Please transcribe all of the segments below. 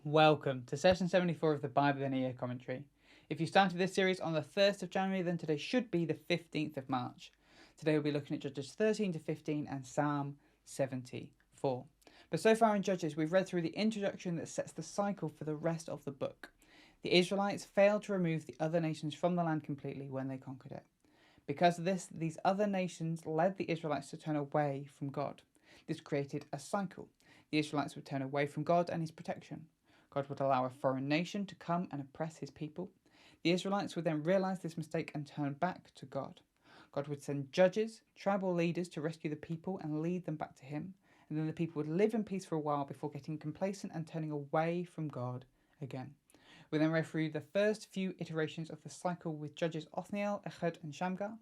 Welcome to session 74 of the Bible in a Year commentary. If you started this series on the 1st of January, then today should be the 15th of March. Today we'll be looking at Judges 13 to 15 and Psalm 74. But so far in Judges, we've read through the introduction that sets the cycle for the rest of the book. The Israelites failed to remove the other nations from the land completely when they conquered it. Because of this, these other nations led the Israelites to turn away from God. This created a cycle. The Israelites would turn away from God and his protection. God would allow a foreign nation to come and oppress his people. The Israelites would then realize this mistake and turn back to God. God would send judges, tribal leaders to rescue the people and lead them back to him. And then the people would live in peace for a while before getting complacent and turning away from God again. We then read through the first few iterations of the cycle with judges Othniel, Ehud and Shamgar.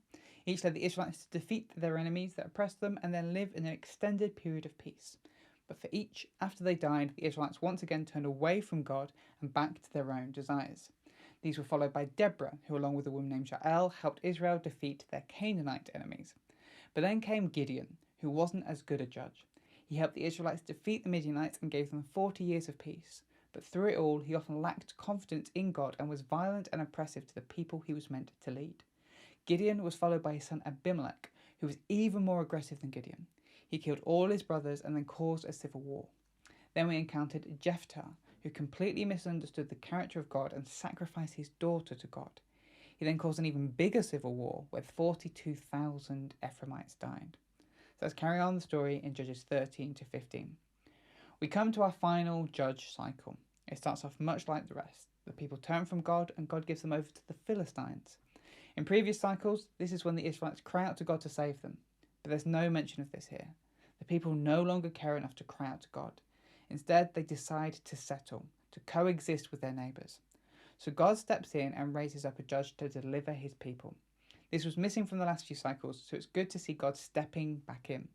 Each led the Israelites to defeat their enemies that oppressed them and then live in an extended period of peace. But for each, after they died, the Israelites once again turned away from God and back to their own desires. These were followed by Deborah, who along with a woman named Jael helped Israel defeat their Canaanite enemies. But then came Gideon, who wasn't as good a judge. He helped the Israelites defeat the Midianites and gave them 40 years of peace. But through it all, he often lacked confidence in God and was violent and oppressive to the people he was meant to lead. Gideon was followed by his son Abimelech, who was even more aggressive than Gideon. He killed all his brothers and then caused a civil war. Then we encountered Jephthah, who completely misunderstood the character of God and sacrificed his daughter to God. He then caused an even bigger civil war where 42,000 Ephraimites died. So let's carry on the story in Judges 13 to 15. We come to our final judge cycle. It starts off much like the rest. The people turn from God and God gives them over to the Philistines. In previous cycles, this is when the Israelites cry out to God to save them. But there's no mention of this here. The people no longer care enough to cry out to God. Instead, they decide to settle, to coexist with their neighbours. So God steps in and raises up a judge to deliver his people. This was missing from the last few cycles, so it's good to see God stepping back in.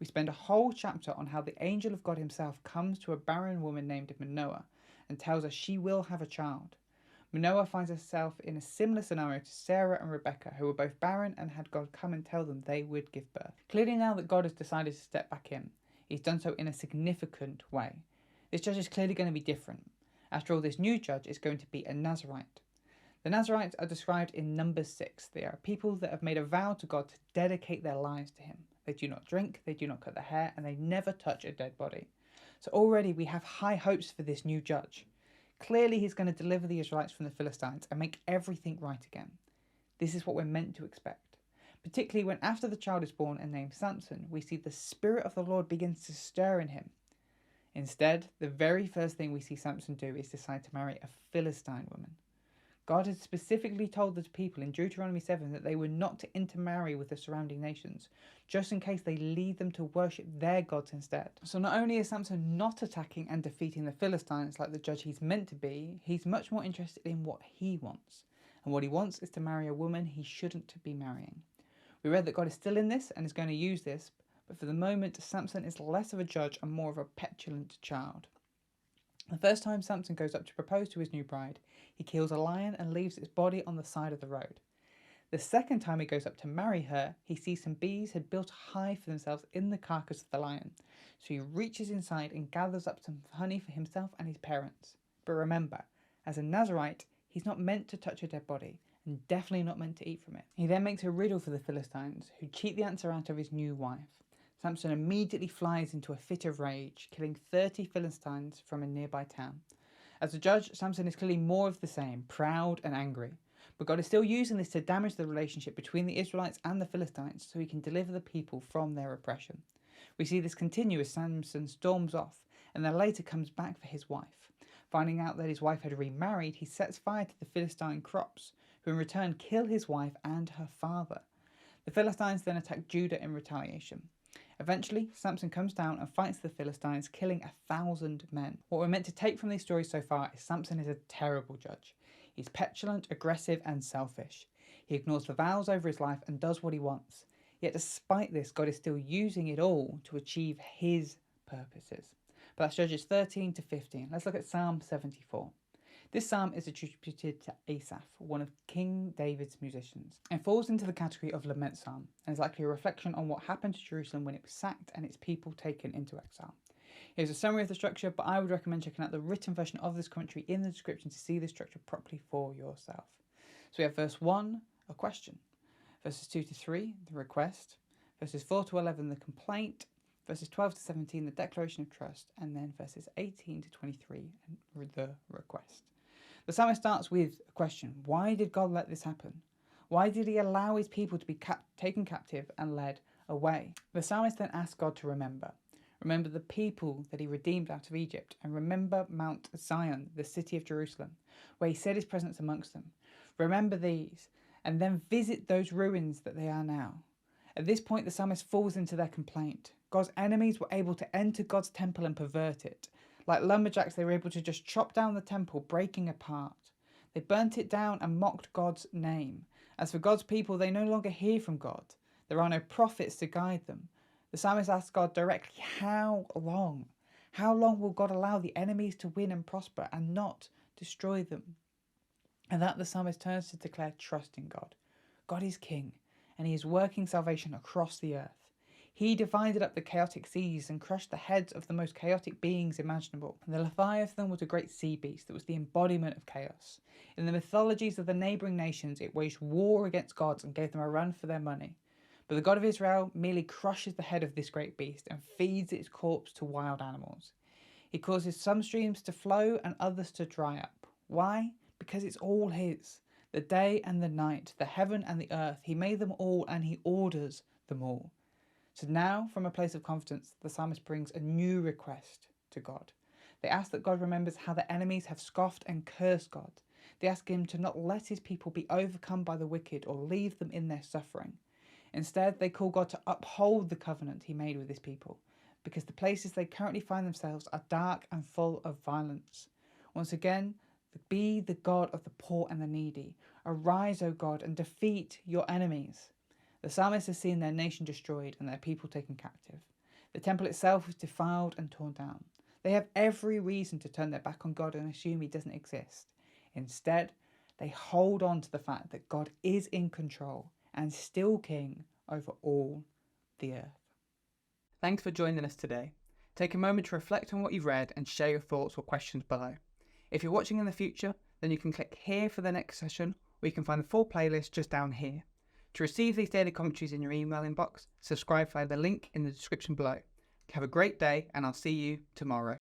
We spend a whole chapter on how the angel of God himself comes to a barren woman named Manoah and tells her she will have a child. Manoah finds herself in a similar scenario to Sarah and Rebecca, who were both barren and had God come and tell them they would give birth. Clearly now that God has decided to step back in, he's done so in a significant way. This judge is clearly going to be different. After all, this new judge is going to be a Nazarite. The Nazarites are described in Numbers 6. They are people that have made a vow to God to dedicate their lives to him. They do not drink, they do not cut their hair, and they never touch a dead body. So already we have high hopes for this new judge. Clearly he's going to deliver the Israelites from the Philistines and make everything right again. This is what we're meant to expect. Particularly when after the child is born and named Samson, we see the Spirit of the Lord begins to stir in him. Instead, the very first thing we see Samson do is decide to marry a Philistine woman. God had specifically told the people in Deuteronomy 7 that they were not to intermarry with the surrounding nations, just in case they lead them to worship their gods instead. So not only is Samson not attacking and defeating the Philistines like the judge he's meant to be, he's much more interested in what he wants. And what he wants is to marry a woman he shouldn't be marrying. We read that God is still in this and is going to use this, but for the moment Samson is less of a judge and more of a petulant child. The first time Samson goes up to propose to his new bride, he kills a lion and leaves its body on the side of the road. The second time he goes up to marry her, he sees some bees had built a hive for themselves in the carcass of the lion. So he reaches inside and gathers up some honey for himself and his parents. But remember, as a Nazarite, he's not meant to touch a dead body, and definitely not meant to eat from it. He then makes a riddle for the Philistines, who cheat the answer out of his new wife. Samson immediately flies into a fit of rage, killing 30 Philistines from a nearby town. As a judge, Samson is clearly more of the same, proud and angry. But God is still using this to damage the relationship between the Israelites and the Philistines so he can deliver the people from their oppression. We see this continue as Samson storms off and then later comes back for his wife. Finding out that his wife had remarried, he sets fire to the Philistine crops, who in return kill his wife and her father. The Philistines then attack Judah in retaliation. Eventually, Samson comes down and fights the Philistines, killing 1,000 men. What we're meant to take from these stories so far is Samson is a terrible judge. He's petulant, aggressive and selfish. He ignores the vows over his life and does what he wants. Yet despite this, God is still using it all to achieve his purposes. But that's Judges 13 to 15. Let's look at Psalm 74. This psalm is attributed to Asaph, one of King David's musicians. It falls into the category of lament psalm and is likely a reflection on what happened to Jerusalem when it was sacked and its people taken into exile. Here's a summary of the structure, but I would recommend checking out the written version of this commentary in the description to see the structure properly for yourself. So we have verse 1, a question. Verses 2 to 3, the request. Verses 4 to 11, the complaint. Verses 12 to 17, the declaration of trust. And then verses 18 to 23, the request. The psalmist starts with a question. Why did God let this happen? Why did he allow his people to be taken captive and led away? The psalmist then asks God to remember. Remember the people that he redeemed out of Egypt, and remember Mount Zion, the city of Jerusalem, where he set his presence amongst them. Remember these, and then visit those ruins that they are now. At this point, the psalmist falls into their complaint. God's enemies were able to enter God's temple and pervert it. Like lumberjacks, they were able to just chop down the temple, breaking apart. They burnt it down and mocked God's name. As for God's people, they no longer hear from God. There are no prophets to guide them. The psalmist asks God directly, how long? How long will God allow the enemies to win and prosper and not destroy them? And that the psalmist turns to declare trust in God. God is king, and he is working salvation across the earth. He divided up the chaotic seas and crushed the heads of the most chaotic beings imaginable. The Leviathan was a great sea beast that was the embodiment of chaos. In the mythologies of the neighbouring nations, it waged war against gods and gave them a run for their money. But the God of Israel merely crushes the head of this great beast and feeds its corpse to wild animals. He causes some streams to flow and others to dry up. Why? Because it's all his. The day and the night, the heaven and the earth, he made them all and he orders them all. So now, from a place of confidence, the psalmist brings a new request to God. They ask that God remembers how the enemies have scoffed and cursed God. They ask him to not let his people be overcome by the wicked or leave them in their suffering. Instead, they call God to uphold the covenant he made with his people, because the places they currently find themselves are dark and full of violence. Once again, be the God of the poor and the needy. Arise, O God, and defeat your enemies. The psalmist has seen their nation destroyed and their people taken captive. The temple itself is defiled and torn down. They have every reason to turn their back on God and assume he doesn't exist. Instead, they hold on to the fact that God is in control and still king over all the earth. Thanks for joining us today. Take a moment to reflect on what you've read and share your thoughts or questions below. If you're watching in the future, then you can click here for the next session, or you can find the full playlist just down here. To receive these daily commentaries in your email inbox, subscribe via the link in the description below. Have a great day, and I'll see you tomorrow.